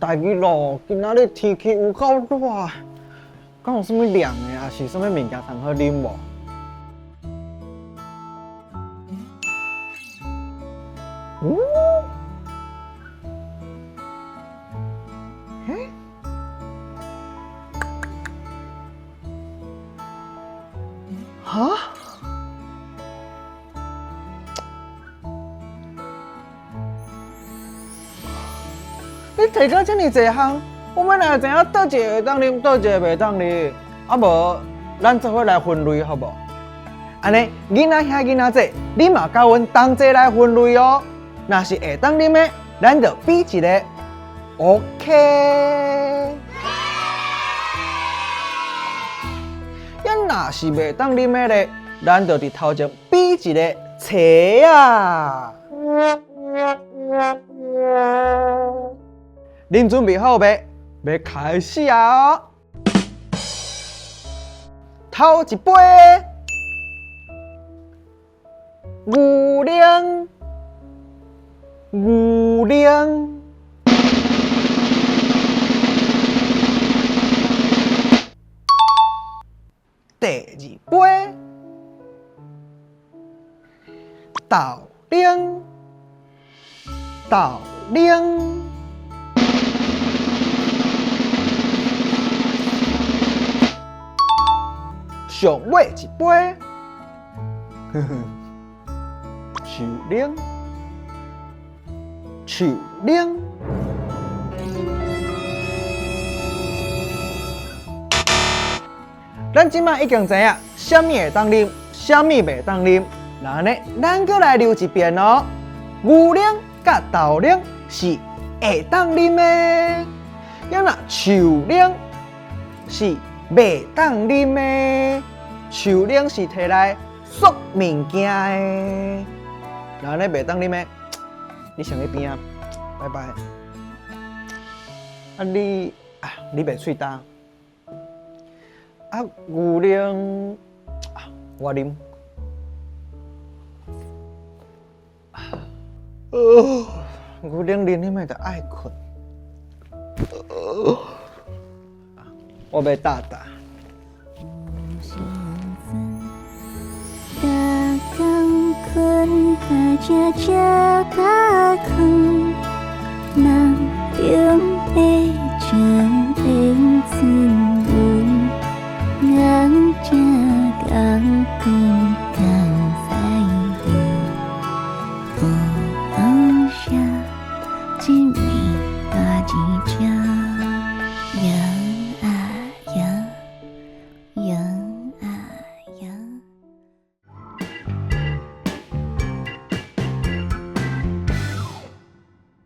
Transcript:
大吉咯，今仔日天气有够热，敢有啥物凉的，还是啥物物件通好啉无？哈？你提到这么侪项，我们来知影倒一个会当啉，倒一个袂当啉，啊无，咱做伙来分类好无？安尼，囡仔兄囡仔姐，你嘛甲阮同齐来分类哦。若是会当啉的，咱就比一个 ，OK。要若是袂当啉的咧，咱就伫头前比一个切啊。恁准备好未？要开始啊！头一杯，牛奶，牛奶。第二杯，豆奶，豆奶。上尾一杯，树奶，树奶。咱即摆已经知影，啥物会当啉，啥物袂当啉。那呢，咱搁来溜一遍哦。牛奶甲豆奶是会当啉的，要若树奶是袂当啉的。树奶是摕来塑物件的，那呢袂当啉的，你先去边啊，拜拜。啊你袂喙焦。啊，牛奶我啉。牛奶啉你咪就爱困。我要大大。困大家家家困，人用被将被自问，人家刚困刚在意，不放下，今米大几家。